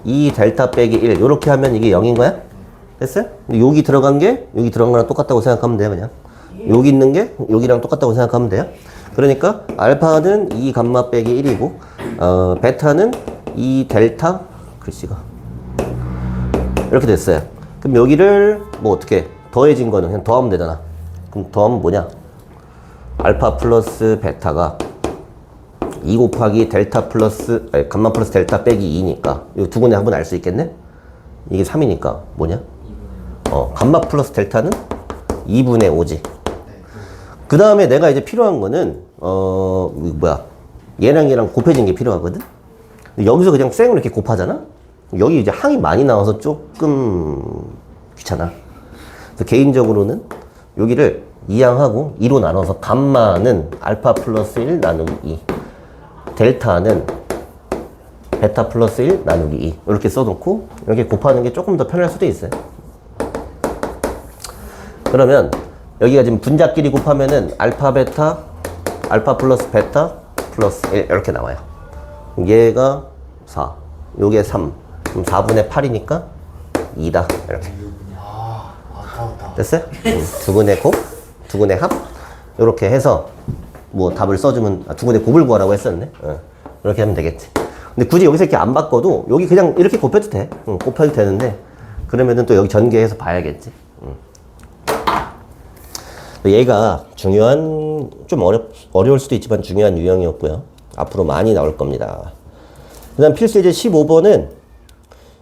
2 델타 빼기 1 요렇게 하면 이게 0인 거야? 됐어요? 여기 들어간 게 여기 들어간 거랑 똑같다고 생각하면 돼요, 그냥. 여기 있는 게 여기랑 똑같다고 생각하면 돼요. 그러니까 알파는 2 감마 빼기 1이고 베타는 2 델타 글씨가 이렇게 됐어요. 그럼 여기를 뭐 어떻게 더해진 거는 그냥 더하면 되잖아. 그럼 더하면 뭐냐? 알파 플러스 베타가 2 곱하기 델타 플러스 감마 플러스 델타 빼기 2니까 이 두 군데 한번 알 수 있겠네? 이게 3이니까 뭐냐? 감마 플러스 델타는 2분의 5지. 그 다음에 내가 이제 필요한 거는 얘랑 곱해진 게 필요하거든. 여기서 그냥 쌩으로 이렇게 곱하잖아. 여기 이제 항이 많이 나와서 조금 귀찮아. 그래서 개인적으로는 여기를 2항하고 2로 나눠서 감마는 알파 플러스 1 나누기 2, 델타는 베타 플러스 1 나누기 2 이렇게 써놓고 이렇게 곱하는 게 조금 더 편할 수도 있어요. 그러면 여기가 지금 분자끼리 곱하면은 알파 베타 알파 플러스 베타 플러스 1 이렇게 나와요. 얘가 4 요게 3 그럼 4분의 8이니까 2다 이렇게 됐어요? 두근의 곱 두근의 합 이렇게 해서 뭐 답을 써주면 두근의 곱을 구하라고 했었네. 이렇게 하면 되겠지. 근데 굳이 여기서 이렇게 안 바꿔도 여기 그냥 이렇게 곱해도 돼. 곱해도 되는데 그러면은 또 여기 전개해서 봐야겠지. 얘가 중요한 좀 어려울 수도 있지만 중요한 유형이었고요. 앞으로 많이 나올 겁니다. 그 다음 필수 예제 15번은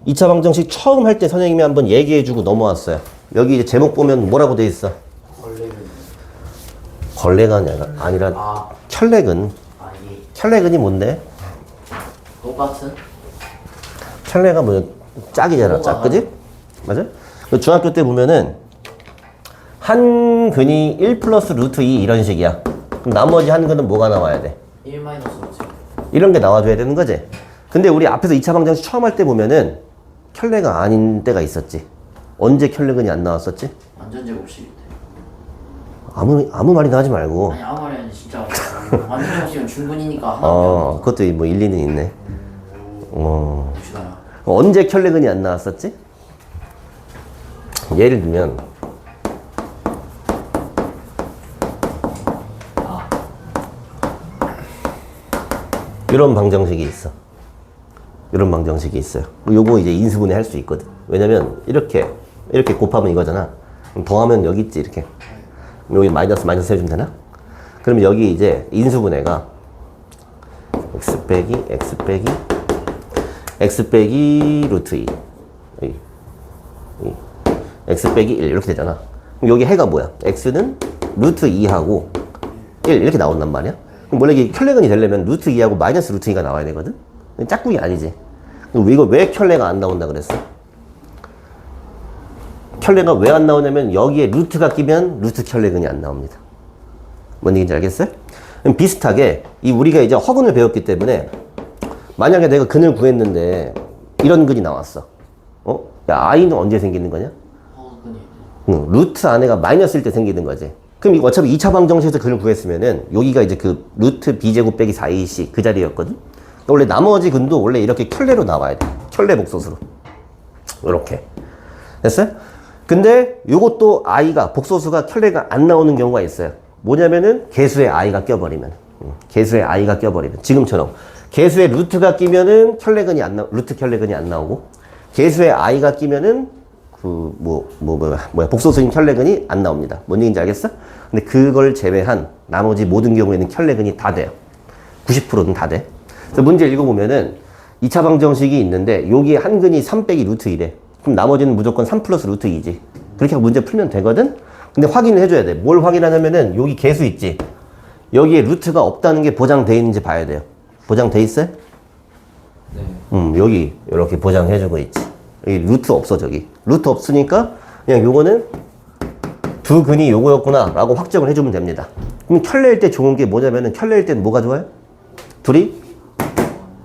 2차 방정식 처음 할 때 선생님이 한번 얘기해주고 넘어왔어요. 여기 이제 제목 보면 뭐라고 돼 있어? 걸레가 아니라 켤레근. 예. 켤레근이 뭔데? 똑같은? 켤레가 뭐 짝이잖아. 짝, 그지? 맞아? 중학교 때 보면은 한 근이 1 플러스 루트 2 이런 식이야. 그럼 나머지 한 근은 뭐가 나와야 돼? 1 마이너스 5지. 이런 게 나와줘야 되는 거지. 근데 우리 앞에서 2차 방정식 처음 할 때 보면은 켤레가 아닌 때가 있었지. 언제 켤레근이 안 나왔었지? 완전 제곱식일 때. 아무 말이나 하지 말고. 아니 아무 말이 아니라 진짜 완전 제곱식은 중근이니까 하나 그것도 뭐 일리는 있네. 봅시다. 언제 켤레근이 안 나왔었지? 예를 들면 이런 방정식이 있어. 이런 방정식이 있어요. 요거 이제 인수분해 할 수 있거든. 왜냐면 이렇게 곱하면 이거잖아. 그럼 더하면 여기 있지 이렇게. 여기 마이너스 해주면 되나? 그러면 여기 이제 인수분해가 x 빼기 루트 2 x 빼기 1 이렇게 되잖아. 그럼 여기 해가 뭐야? x는 루트 2하고 1 이렇게 나온단 말이야. 그럼 원래 이게 켤레근이 되려면 루트 2하고 마이너스 루트 2가 나와야 되거든? 짝꿍이 아니지. 이거 왜 켤레가 안 나온다 그랬어? 켤레가 왜 안 나오냐면 여기에 루트가 끼면 루트 켤레근이 안 나옵니다. 뭔 얘기인지 알겠어요? 그럼 비슷하게 우리가 이제 허근을 배웠기 때문에 만약에 내가 근을 구했는데 이런 근이 나왔어. 야, i는 언제 생기는 거냐? 루트 안에가 마이너스일 때 생기는 거지. 그럼 이거 어차피 2차 방정식에서 근을 구했으면은 여기가 이제 그 루트 b제곱 빼기 4ac 그 자리였거든? 원래 나머지 근도 원래 이렇게 켤레로 나와야 돼. 켤레 복소수로. 이렇게. 됐어요? 근데 요것도 i가, 복소수가 켤레가 안 나오는 경우가 있어요. 뭐냐면은 개수에 i가 껴버리면. 개수에 i가 껴버리면. 지금처럼. 개수에 루트가 끼면은 루트 켤레근이 안 나오고, 개수에 i가 끼면은 복소수인 켤레근이 안 나옵니다. 뭔 얘기인지 알겠어? 근데 그걸 제외한 나머지 모든 경우에는 켤레근이 다 돼요. 90%는 다 돼. 그래서 문제 읽어보면은 2차 방정식이 있는데 여기에 한 근이 3 빼기 루트 2래. 그럼 나머지는 무조건 3 플러스 루트 2지. 그렇게 하고 문제 풀면 되거든? 근데 확인을 해줘야 돼. 뭘 확인하냐면은 여기 개수 있지? 여기에 루트가 없다는 게 보장돼 있는지 봐야 돼요. 보장돼 있어요? 네. 여기 이렇게 보장해주고 있지. 여기 루트 없어 저기. 루트 없으니까 그냥 요거는 두 근이 요거였구나 라고 확정을 해주면 됩니다. 그럼 켤레일 때 좋은 게 뭐냐면은 켤레일 때는 뭐가 좋아요? 둘이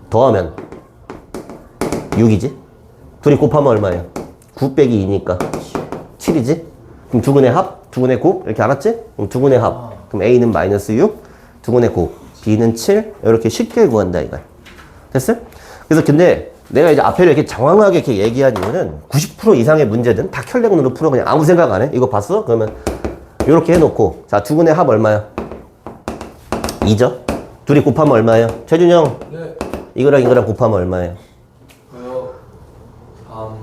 더하면 6이지? 둘이 곱하면 얼마예요? 9 빼기 2니까 7이지? 그럼 두 근의 합, 두 근의 곱 이렇게 알았지? 그럼 두 근의 합. 그럼 A는 마이너스 6, 두 근의 곱, B는 7 이렇게 쉽게 구한다 이거야. 됐어요? 그래서 근데 내가 이제 앞에 이렇게 장황하게 이렇게 얘기한 이유는 90% 이상의 문제든 다 켤레근으로 풀어. 그냥 아무 생각 안 해. 이거 봤어? 그러면 이렇게 해놓고 자, 두 근의 합 얼마야? 2죠? 둘이 곱하면 얼마예요? 최준이 형, 네. 이거랑 곱하면 얼마예요? 그요. 3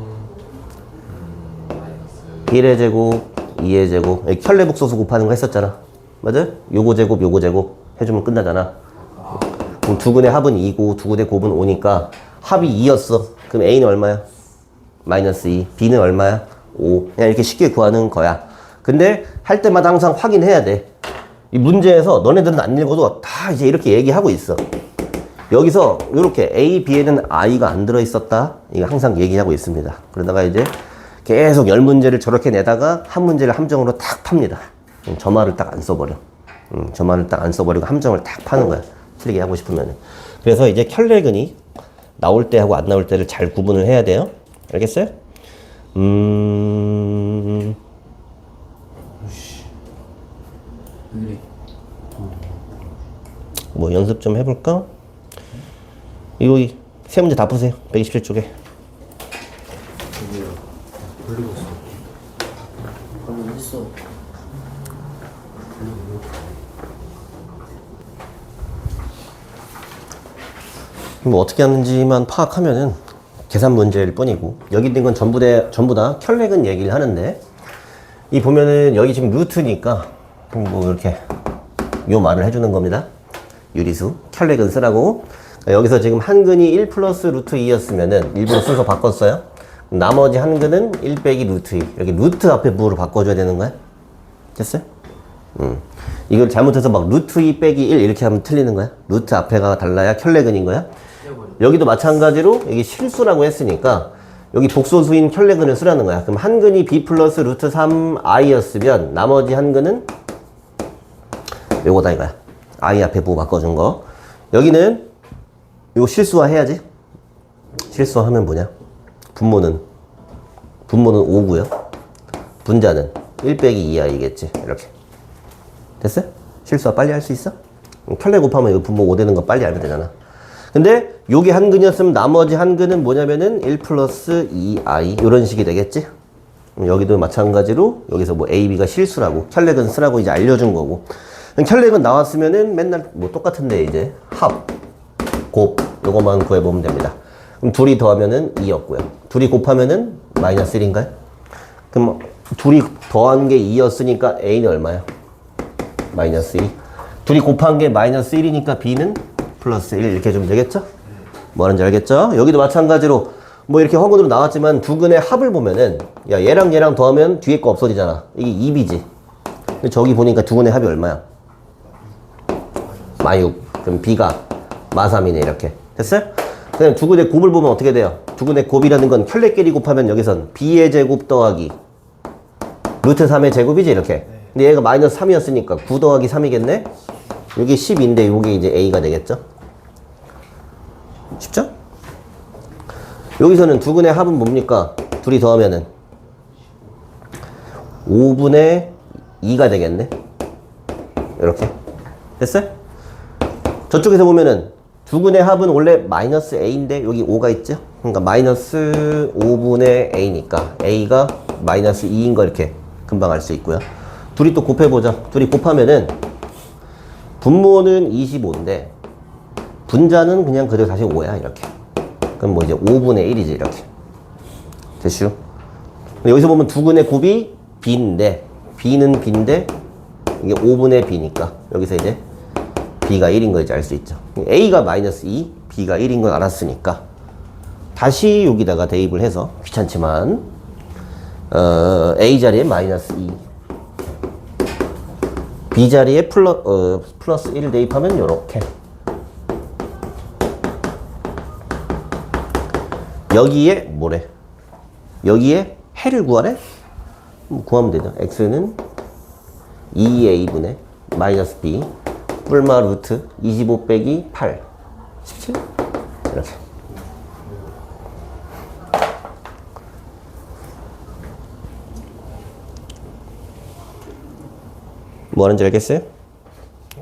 마이너스 1의 제곱, 2의 제곱. 여기 켤레 복소수 곱하는 거 했었잖아. 맞아? 요거 제곱 해주면 끝나잖아. 그럼 두 근의 합은 2고 두 근의 곱은 5니까 합이 2였어. 그럼 A는 얼마야? 마이너스 2. B는 얼마야? 5. 그냥 이렇게 쉽게 구하는 거야. 근데 할 때마다 항상 확인해야 돼. 이 문제에서 너네들은 안 읽어도 다 이제 이렇게 얘기하고 있어. 여기서 이렇게 A, B에는 I가 안 들어있었다. 이거 항상 얘기하고 있습니다. 그러다가 이제 계속 10문제를 저렇게 내다가 한 문제를 함정으로 탁 팝니다. 점화를 딱 안 써버려. 점화를 딱 안 써버리고 함정을 탁 파는 거야. 틀리게 하고 싶으면. 그래서 이제 켤레근이 나올 때 하고 안 나올 때를 잘 구분을 해야 돼요. 알겠어요? 뭐 연습 좀 해볼까? 이거 세 문제 다 푸세요. 127쪽에. 그럼 어딨어? 뭐 어떻게 하는지만 파악하면은 계산 문제일 뿐이고, 여기 있는 건 전부 다 켤레근 얘기를 하는데, 이 보면은 여기 지금 루트니까 뭐 이렇게 요 말을 해주는 겁니다. 유리수 켤레근 쓰라고. 여기서 지금 한 근이 1 플러스 루트 2였으면은 일부러 순서 바꿨어요. 나머지 한 근은 1 빼기 루트 2. 이렇게 루트 앞에 부호를 바꿔줘야 되는 거야. 됐어요? 이걸 잘못해서 막 루트 2 빼기 1 이렇게 하면 틀리는 거야. 루트 앞에가 달라야 켤레근인 거야. 여기도 마찬가지로 여기 실수라고 했으니까 여기 복소수인 켤레근을 쓰라는 거야. 그럼 한 근이 b 플러스 루트 3i였으면 나머지 한 근은 요거다 이거야. i 앞에 부호 바꿔준 거. 여기는 이거 실수화 해야지. 실수화하면 뭐냐? 분모는 5고요. 분자는 1 빼기 2i겠지. 이렇게. 됐어요? 실수화 빨리 할 수 있어? 켤레 곱하면 이거 분모 5 되는 거 빨리 알면 되잖아. 근데 요게 한 근이었으면 나머지 한 근은 뭐냐면은 1 플러스 2i 이런 식이 되겠지? 여기도 마찬가지로 여기서 뭐 a, b가 실수라고 켤레근 쓰라고 이제 알려준 거고, 켤레근 나왔으면은 맨날 뭐 똑같은데 이제 합, 곱 요것만 구해보면 됩니다. 그럼 둘이 더하면은 2였고요. 둘이 곱하면은 마이너스 1인가요? 그럼 둘이 더한 게 2였으니까 A는 얼마야? 마이너스 2. 둘이 곱한 게 마이너스 1이니까 B는 플러스 1 이렇게 해주면 되겠죠? 뭐 하는지 알겠죠? 여기도 마찬가지로 뭐 이렇게 화근으로 나왔지만 두 근의 합을 보면은 야 얘랑 얘랑 더하면 뒤에 거 없어지잖아. 이게 2B지. 근데 저기 보니까 두 근의 합이 얼마야? 마6. 그럼 B가 마3이네 이렇게. 됐어요? 그냥 두 근의 곱을 보면 어떻게 돼요? 두 근의 곱이라는 건 켤레끼리 곱하면 여기선 B의 제곱 더하기 루트 3의 제곱이지 이렇게. 근데 얘가 마이너스 3이었으니까 9 더하기 3이겠네? 여기 10인데 요게 이제 A가 되겠죠? 쉽죠? 여기서는 두 근의 합은 뭡니까? 둘이 더하면은 5분의 2가 되겠네? 이렇게. 됐어요? 저쪽에서 보면은 두 근의 합은 원래 마이너스 A인데 여기 5가 있죠? 그러니까 마이너스 5분의 A니까 A가 마이너스 2인 거 이렇게 금방 알 수 있고요. 둘이 또 곱해보자. 둘이 곱하면은 분모는 25인데 분자는 그냥 그대로 다시 5야 이렇게. 그럼 뭐 이제 5분의 1이지 이렇게. 됐슈? 여기서 보면 두 근의 곱이 B인데 B는 B인데 이게 5분의 B니까 여기서 이제 B가 1인 거 이제 알 수 있죠. A가 마이너스 2, B가 1인 걸 알았으니까 다시 여기다가 대입을 해서 귀찮지만 A 자리에 마이너스 2 B 자리에 플러스 1을 대입하면 요렇게 여기에 뭐래? 여기에 해를 구하래? 구하면 되죠. X는 2A분의 마이너스 B 뿔마 루트 25 빼기 8 17? 이렇게 뭐 하는지 알겠어요?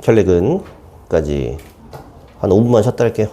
켤레근까지 한 5분만 쉬었다 할게요.